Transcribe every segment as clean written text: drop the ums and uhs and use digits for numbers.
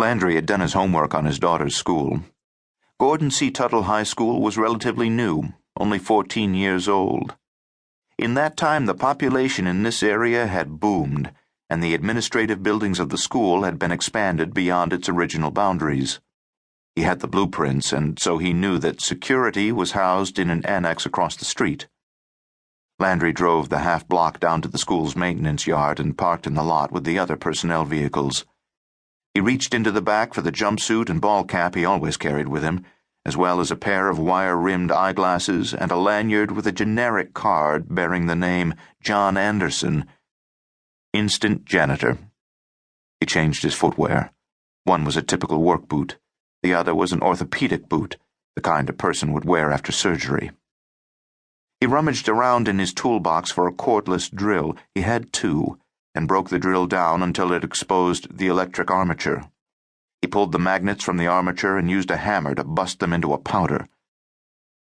Landry had done his homework on his daughter's school. Gordon C. Tuttle High School was relatively new, only 14 years old. In that time, the population in this area had boomed, and the administrative buildings of the school had been expanded beyond its original boundaries. He had the blueprints, and so he knew that security was housed in an annex across the street. Landry drove the half-block down to the school's maintenance yard and parked in the lot with the other personnel vehicles. He reached into the back for the jumpsuit and ball cap he always carried with him, as well as a pair of wire-rimmed eyeglasses and a lanyard with a generic card bearing the name John Anderson, instant janitor. He changed his footwear. One was a typical work boot. The other was an orthopedic boot, the kind a person would wear after surgery. He rummaged around in his toolbox for a cordless drill. He had two, and broke the drill down until it exposed the electric armature. He pulled the magnets from the armature and used a hammer to bust them into a powder.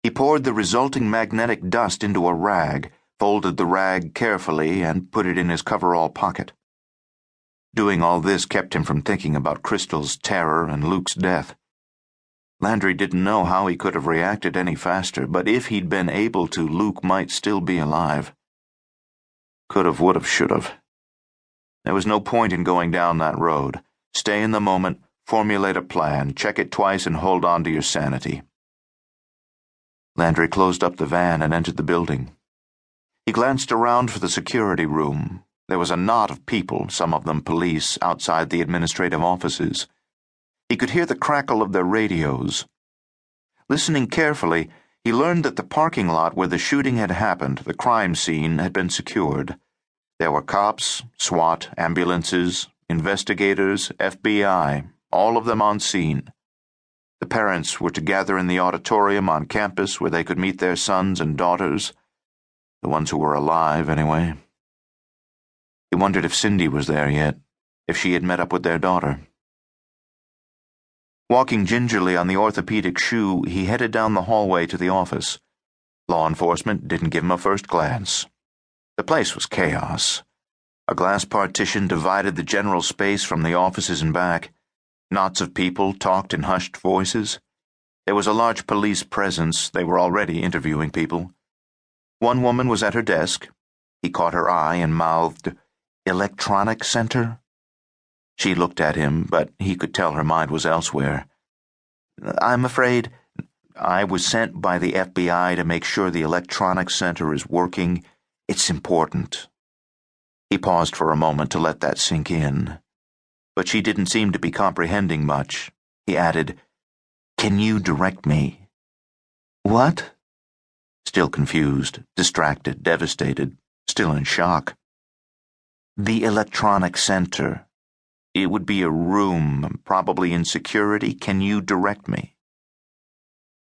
He poured the resulting magnetic dust into a rag, folded the rag carefully, and put it in his coverall pocket. Doing all this kept him from thinking about Kristal's terror and Luke's death. Landry didn't know how he could have reacted any faster, but if he'd been able to, Luke might still be alive. Could've, would've, should've. There was no point in going down that road. Stay in the moment, formulate a plan, check it twice, and hold on to your sanity. Landry closed up the van and entered the building. He glanced around for the security room. There was a knot of people, some of them police, outside the administrative offices. He could hear the crackle of their radios. Listening carefully, he learned that the parking lot where the shooting had happened, the crime scene, had been secured. There were cops, SWAT, ambulances, investigators, FBI, all of them on scene. The parents were to gather in the auditorium on campus where they could meet their sons and daughters, the ones who were alive, anyway. He wondered if Cindy was there yet, if she had met up with their daughter. Walking gingerly on the orthopedic shoe, he headed down the hallway to the office. Law enforcement didn't give him a first glance. The place was chaos. A glass partition divided the general space from the offices and back. Knots of people talked in hushed voices. There was a large police presence. They were already interviewing people. One woman was at her desk. He caught her eye and mouthed, "Electronic Center?" She looked at him, but he could tell her mind was elsewhere. "I'm afraid I was sent by the FBI to make sure the Electronics Center is working. It's important." He paused for a moment to let that sink in. But she didn't seem to be comprehending much. He added, "Can you direct me?" "What?" Still confused, distracted, devastated, still in shock. "The Electronics Center. It would be a room, probably in security. Can you direct me?"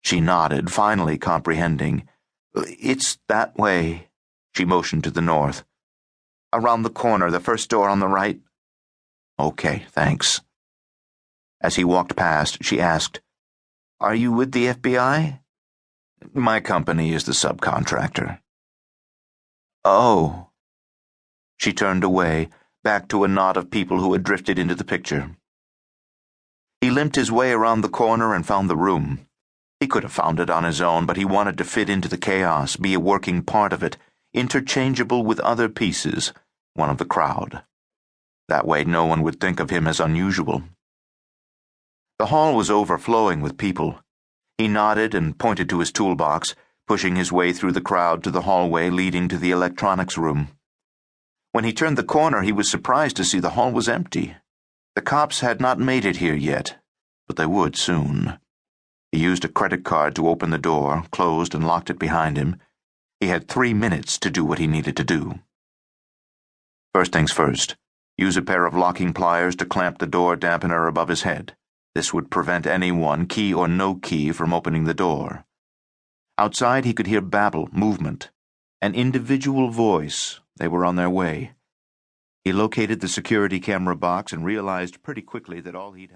She nodded, finally comprehending. "It's that way." She motioned to the north. "Around the corner, the first door on the right." "Okay, thanks." As he walked past, she asked, "Are you with the FBI?" "My company is the subcontractor." "Oh." She turned away, back to a knot of people who had drifted into the picture. He limped his way around the corner and found the room. He could have found it on his own, but he wanted to fit into the chaos, be a working part of it, interchangeable with other pieces, one of the crowd. That way no one would think of him as unusual. The hall was overflowing with people. He nodded and pointed to his toolbox, pushing his way through the crowd to the hallway leading to the electronics room. When he turned the corner, he was surprised to see the hall was empty. The cops had not made it here yet, but they would soon. He used a credit card to open the door, closed and locked it behind him. He had 3 minutes to do what he needed to do. First things first, use a pair of locking pliers to clamp the door dampener above his head. This would prevent anyone, key or no key, from opening the door. Outside he could hear babble, movement. An individual voice. They were on their way. He located the security camera box and realized pretty quickly that all he'd